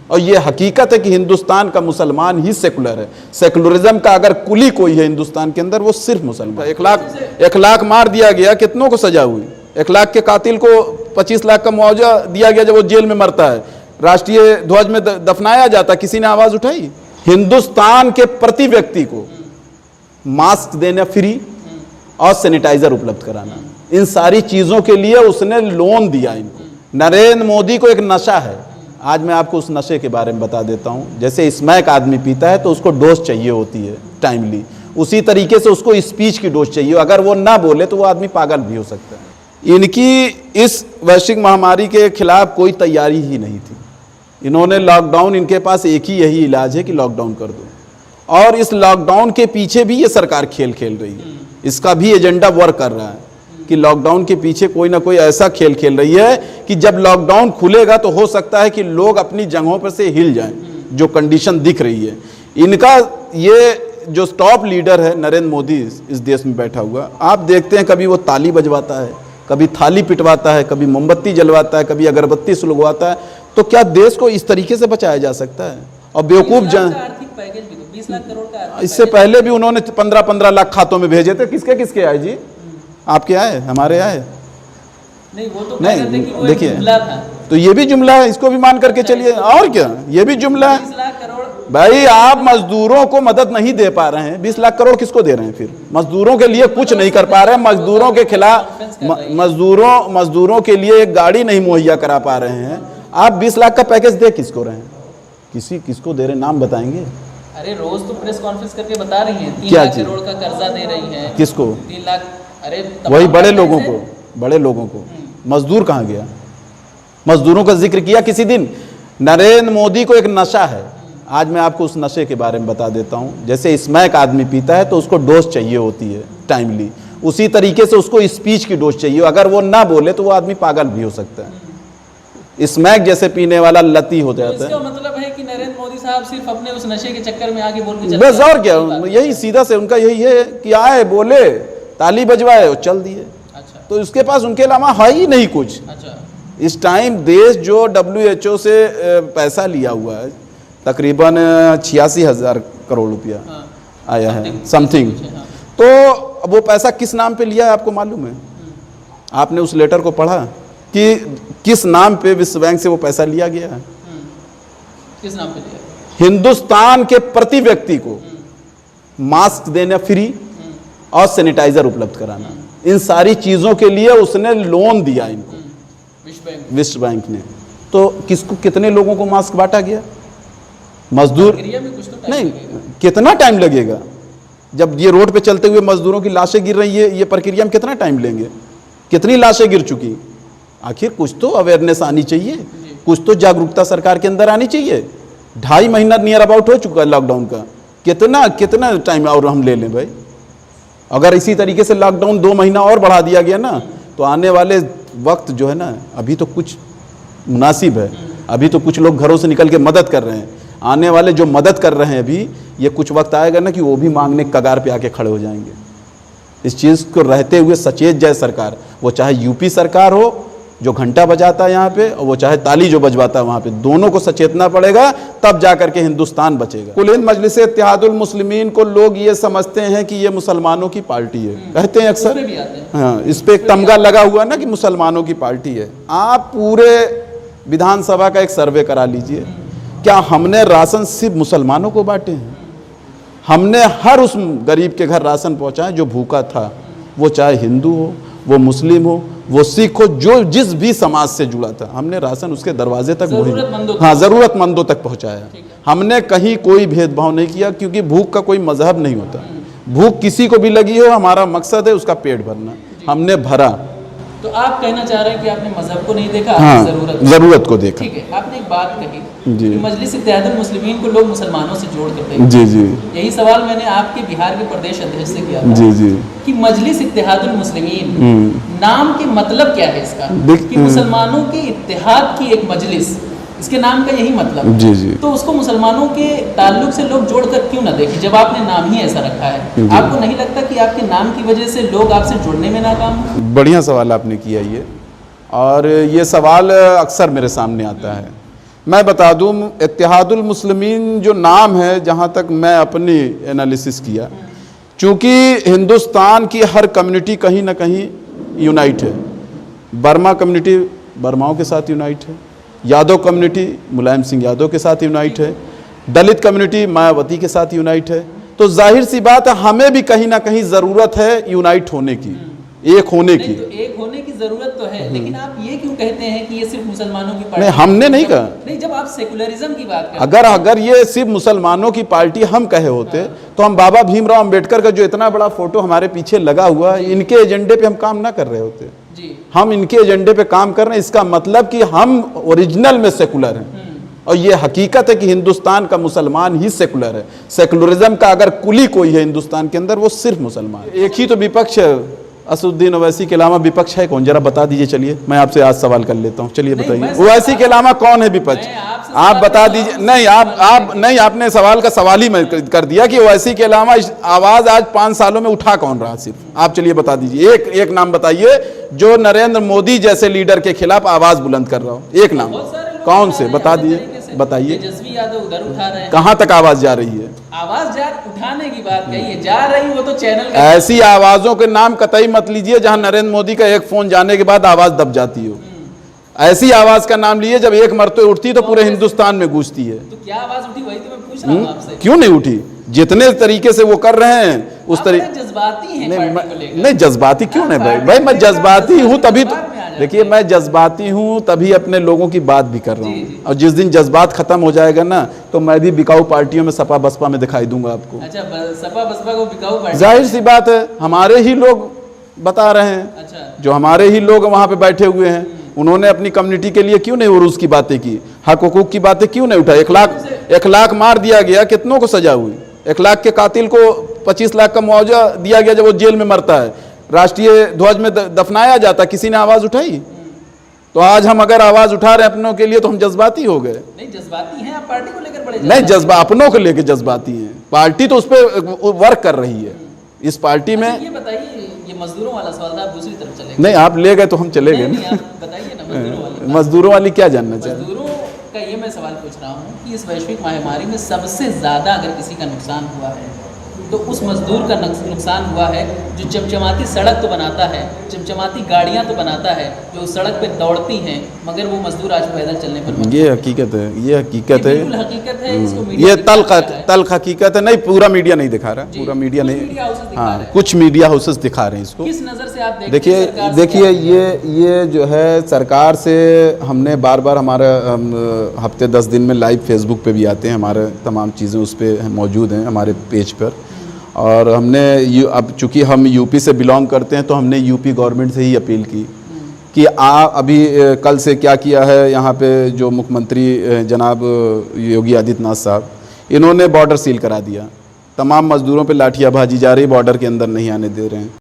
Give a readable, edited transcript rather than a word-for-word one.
और ये हकीकत है कि हिंदुस्तान का मुसलमान ही सेकुलर है। सेकुलरिज्म का अगर कुली कोई है हिंदुस्तान के अंदर वो सिर्फ मुसलमान। 1 लाख मार दिया गया, कितनों को सजा हुई? 1 लाख के कातिल को 25 लाख का मुआवजा दिया गया जब वो जेल में मरता है, राष्ट्रीय ध्वज में दफनाया जाता, किसी ने आवाज उठाई? हिंदुस्तान के प्रति व्यक्ति को मास्क देना फ्री और सैनिटाइजर उपलब्ध कराना, इन सारी चीजों के लिए उसने लोन दिया इनको। नरेंद्र मोदी को एक नशा है, आज मैं आपको उस नशे के बारे में बता देता हूं। जैसे स्मैक आदमी पीता है तो उसको डोज चाहिए होती है टाइमली, उसी तरीके से उसको स्पीच की डोज चाहिए। अगर वो ना बोले तो वो आदमी पागल भी हो सकता है। इनकी इस वैश्विक महामारी के खिलाफ कोई तैयारी ही नहीं थी। इन्होंने लॉकडाउन, इनके पास एक ही यही इलाज है कि लॉकडाउन कर दो, और इस लॉकडाउन के पीछे भी ये सरकार खेल खेल रही है। इसका भी एजेंडा वर्क कर रहा है कि लॉकडाउन के पीछे कोई ना कोई ऐसा खेल खेल रही है कि जब लॉकडाउन खुलेगा तो हो सकता है कि लोग अपनी जगहों पर से हिल जाएं, जो कंडीशन दिख रही है। इनका ये जो टॉप लीडर है नरेंद्र मोदी इस देश में बैठा हुआ, आप देखते हैं कभी वो ताली बजवाता है, कभी थाली पिटवाता है, कभी मोमबत्ती जलवाता है, कभी अगरबत्ती सुलगवाता है। तो क्या देश को इस तरीके से बचाया जा सकता है? और बेवकूफ जन, 20 लाख करोड़ का इससे पहले भी उन्होंने 15-15 लाख खातों में भेजे थे। किसके किसके आए जी? आपके आए, हमारे आए? नहीं, वो तो नहीं, देखिए जुमला था। तो ये भी जुमला है, इसको भी मान करके चलिए। और क्या, ये भी जुमला है। 20 लाख करोड़ भाई आप मजदूरों को मदद नहीं दे पा रहे हैं, 20 लाख करोड़ किसको दे रहे हैं? फिर मजदूरों के लिए कुछ नहीं कर पा रहे हैं, मजदूरों के खिलाफ, मजदूरों के लिए एक गाड़ी नहीं मुहैया करा पा रहे हैं। आप 20 लाख का पैकेज दे किसको रहे हैं? किसको दे रहे हैं? नाम बताएंगे? अरे रोज तो प्रेस कॉन्फ्रेंस करके बता रही हैं 3 क्या लाख चीज? करोड़ का कर्जा दे रही हैं। किसको? 3 लाख। अरे वही बड़े लोगों को। मजदूर कहाँ गया? मजदूरों का जिक्र किया किसी दिन? नरेंद्र मोदी को एक नशा है, आज मैं आपको उस नशे के बारे में बता देता हूं। जैसे स्मैक आदमी पीता है तो उसको डोज चाहिए होती है टाइमली, उसी तरीके से उसको स्पीच की डोज चाहिए। अगर वो ना बोले तो वो आदमी पागल भी हो सकता है। स्मैक जैसे पीने वाला लती हो जाता है। इसका मतलब है कि नरेंद्र मोदी साहब सिर्फ अपने उस नशे के चक्कर में आगे बोल के बस, और क्या, यही सीधा से उनका यही है कि आए, बोले, ताली बजवाए और चल दिए। अच्छा। तो उसके पास उनके अलावा है ही नहीं कुछ। अच्छा। इस टाइम देश जो WHO से पैसा लिया हुआ है, तकरीबन 86,000 करोड़ रुपया आया है समथिंग। तो वो पैसा किस नाम पे लिया है आपको मालूम है? आपने उस लेटर को पढ़ा कि किस नाम पे विश्व बैंक से वो पैसा लिया गया है? किस नाम पे लिया? हिंदुस्तान के प्रति व्यक्ति को मास्क देना फ्री और सैनिटाइजर उपलब्ध कराना, इन सारी चीजों के लिए उसने लोन दिया इनको, विश्व बैंक ने। तो किसको, कितने लोगों को मास्क बांटा गया? मजदूर नहीं, कितना टाइम लगेगा? जब ये रोड पे चलते हुए मजदूरों की लाशें गिर रही है, ये प्रक्रिया में कितना टाइम लेंगे? कितनी लाशें गिर चुकी? आखिर कुछ तो अवेयरनेस आनी चाहिए, कुछ तो जागरूकता सरकार के अंदर आनी चाहिए। 2.5 महीना नियर अबाउट हो चुका है लॉकडाउन का, कितना टाइम और हम ले लें भाई? अगर इसी तरीके से लॉकडाउन 2 महीना और बढ़ा दिया गया ना, तो आने वाले वक्त जो है ना, अभी तो कुछ मुनासिब है, अभी तो कुछ लोग घरों से निकल के मदद कर रहे हैं। आने वाले जो मदद कर रहे हैं अभी, ये कुछ वक्त आएगा ना कि वो भी मांगने कगार पे आके खड़े हो जाएंगे। इस चीज़ को रहते हुए सचेत जाए सरकार, वो चाहे यूपी सरकार हो जो घंटा बजाता है यहाँ पे, और वो चाहे ताली जो बजवाता है वहाँ पे, दोनों को सचेतना पड़ेगा, तब जाकर के हिंदुस्तान बचेगा। कुल हिंद मजलिस इत्तेहादुल मुस्लिमीन को लोग ये समझते हैं कि ये मुसलमानों की पार्टी है, कहते हैं अक्सर। हाँ, इस पे एक तमगा लगा हुआ ना कि मुसलमानों की पार्टी है। आप पूरे विधानसभा का एक सर्वे करा लीजिए, क्या हमने राशन सिर्फ मुसलमानों को बांटे हैं? हमने हर उस गरीब के घर राशन पहुँचाए जो भूखा था, वो चाहे हिंदू हो, वो मुस्लिम हो, वो सिख हो, जो जिस भी समाज से जुड़ा था, हमने राशन उसके दरवाजे तक, ज़रूरतमंदों तक पहुंचाया। हमने कहीं कोई भेदभाव नहीं किया, क्योंकि भूख का कोई मजहब नहीं होता। भूख किसी को भी लगी हो, हमारा मकसद है उसका पेट भरना, हमने भरा। तो आप कहना चाह रहे हैं कि आपने मजहब को नहीं देखा, हाँ, जरूरत को देखा। ठीक है, आपने एक बात कही कि मजलिस इत्तेहादुल मुस्लिमीन को लोग मुसलमानों से जोड़ करते हैं। जी जी, यही सवाल मैंने आपके बिहार के प्रदेश अध्यक्ष से किया था। जी जी, कि मजलिस इत्तेहादुल मुस्लिमीन नाम के मतलब क्या है इसका? कि मुसलमानों के इत्तेहाद की एक मजलिस, इसके नाम का यही मतलब। जी जी, तो उसको मुसलमानों के ताल्लुक से लोग जोड़कर क्यों ना देखें, जब आपने नाम ही ऐसा रखा है? आपको नहीं लगता कि आपके नाम की वजह से लोग आपसे जुड़ने में नाकाम? बढ़िया सवाल आपने किया ये, और ये सवाल अक्सर मेरे सामने आता है मैं बता दूं, इत्तेहादुल मुस्लिमीन जो नाम है, जहां तक मैं अपनी एनालिसिस किया, चूंकि हिंदुस्तान की हर कम्युनिटी कहीं ना कहीं यूनाइट है। बर्मा कम्युनिटी बर्माओं के साथ यूनाइट है, यादव कम्युनिटी मुलायम सिंह यादव के साथ यूनाइट है, दलित कम्युनिटी मायावती के साथ यूनाइट है। तो जाहिर सी बात है, हमें भी कहीं ना कहीं ज़रूरत है यूनाइट होने की, एक होने की। तो एक होने की जरूरत तो है, लेकिन आप ये क्यों कहते हैं कि ये सिर्फ मुसलमानों की पार्टी? नहीं, हमने नहीं कहा। नहीं, जब आप सेकुलरिज्म की बात करते हैं, अगर ये सिर्फ मुसलमानों की पार्टी हम कहे होते, तो हम बाबा भीमराव अंबेडकर का जो इतना बड़ा फोटो हमारे पीछे लगा हुआ है, इनके एजेंडे पे हम काम ना कर रहे होते जी। हम इनके एजेंडे पे काम कर रहे हैं। इसका मतलब कि हम ओरिजिनल में सेकुलर हैं, और ये हकीकत है कि हिंदुस्तान का मुसलमान ही सेकुलर है। सेकुलरिज्म का अगर कुली कोई है हिंदुस्तान के अंदर, वो सिर्फ मुसलमान है। एक ही तो विपक्ष है, असदुद्दीन ओवैसी के अलावा विपक्ष है कौन? जरा बता दीजिए। चलिए मैं आपसे आज सवाल कर लेता हूँ, चलिए बताइए, ओवैसी के अलावा कौन है विपक्ष? आप बता दीजिए। नहीं, आप नहीं, आपने सवाल का सवाल ही मैं कर दिया कि ओवैसी के अलावा आवाज आज 5 सालों में उठा कौन रहा? सिर्फ आप चलिए बता दीजिए, एक नाम बताइए जो नरेंद्र मोदी जैसे लीडर के खिलाफ आवाज बुलंद कर रहा हो, एक नाम कौन से? बता दिए, बताइए। तेजस्वी यादव उधर उठा रहे हैं, कहां तक आवाज जा रही है? आवाज जा उठाने की बात कही है, जा रही वो तो चैनल का। ऐसी आवाजों के नाम कतई मत लीजिए जहां नरेंद्र मोदी का एक फोन जाने के बाद आवाज दब जाती हो। ऐसी आवाज का नाम लीजिए जब एक मरतबा उठती तो पूरे हिंदुस्तान में गूंजती है। तो क्या आवाज उठी, वही तो मैं पूछ रहा हूं आपसे। क्यों नहीं उठी? जितने तरीके से वो कर रहे हैं उस तरीके। जज्बाती हैं पार्टी को लेकर। नहीं, जज्बाती क्यों नहीं भाई मैं जज्बाती हूं तभी तो, देखिए मैं जज्बाती हूं तभी अपने लोगों की बात भी कर रहा हूं, और जिस दिन जज्बात खत्म हो जाएगा ना, तो मैं भी बिकाऊ पार्टियों में सपा बसपा में दिखाई दूंगा आपको। अच्छा, सपा बसपा को बिकाऊ पार्टी? जाहिर सी बात है, हमारे ही लोग बता रहे हैं। अच्छा, जो हमारे ही लोग वहां पे बैठे हुए हैं, उन्होंने अपनी कम्युनिटी के लिए क्यों नहीं उरूस की बातें की, हक हुकूक की बातें क्यों नहीं उठाई? 1 लाख मार दिया गया, कितनों को सजा हुई? 1 लाख के कातिल को 25 लाख का मुआवजा दिया गया जब वो जेल में मरता है, राष्ट्रीय ध्वज में दफनाया जाता, किसी ने आवाज उठाई? तो आज हम अगर आवाज उठा रहे हैं अपनों के लिए तो हम जज्बाती हो गए। नहीं जज्बाती हैं आप, पार्टी को लेकर बड़े नहीं, जज्बा अपनों को लेकर जज्बाती हैं, पार्टी तो उस पर वर्क कर रही है। इस पार्टी में ये बताइए, ये मजदूरों वाला सवाल था, आप दूसरी तरफ चले नहीं, आप ले गए तो हम चले गए। नहीं, आप बताइए ना मजदूरों वाली। मजदूरों वाली क्या जानना चाहिए? मजदूरों का ये मैं सवाल पूछ रहा हूँ कि इस वैश्विक महामारी में सबसे ज़्यादा अगर किसी का नुकसान हुआ है तो उस मजदूर का नुकसान हुआ है जो चमचमाती सड़क तो बनाता है, चमचमाती गाड़ियाँ तो बनाता है, जो उस सड़क पे दौड़ती हैं, मगर वो मजदूर आज पैदल चलने पर। ये हकीकत है, ये हकीकत है, बिल्कुल हकीकत है। इसको मीडिया ये तल्ख हकीकत है। नहीं, पूरा मीडिया नहीं दिखा रहा, पूरा मीडिया नहीं, हाँ कुछ मीडिया हाउसेस दिखा रहे हैं इसको। किस नज़र से आप देखिए ये जो है सरकार से हमने बार बार हमारे हफ्ते 10 दिन में लाइव फेसबुक पे भी आते हैं, हमारे तमाम चीज़ें उस पर मौजूद हैं हमारे पेज पर, और हमने अब चूँकि हम यूपी से बिलोंग करते हैं तो हमने यूपी गवर्नमेंट से ही अपील की कि अभी कल से क्या किया है यहाँ पे जो मुख्यमंत्री जनाब योगी आदित्यनाथ साहब, इन्होंने बॉर्डर सील करा दिया, तमाम मज़दूरों पे लाठियाँ भाजी जा रही, बॉर्डर के अंदर नहीं आने दे रहे हैं।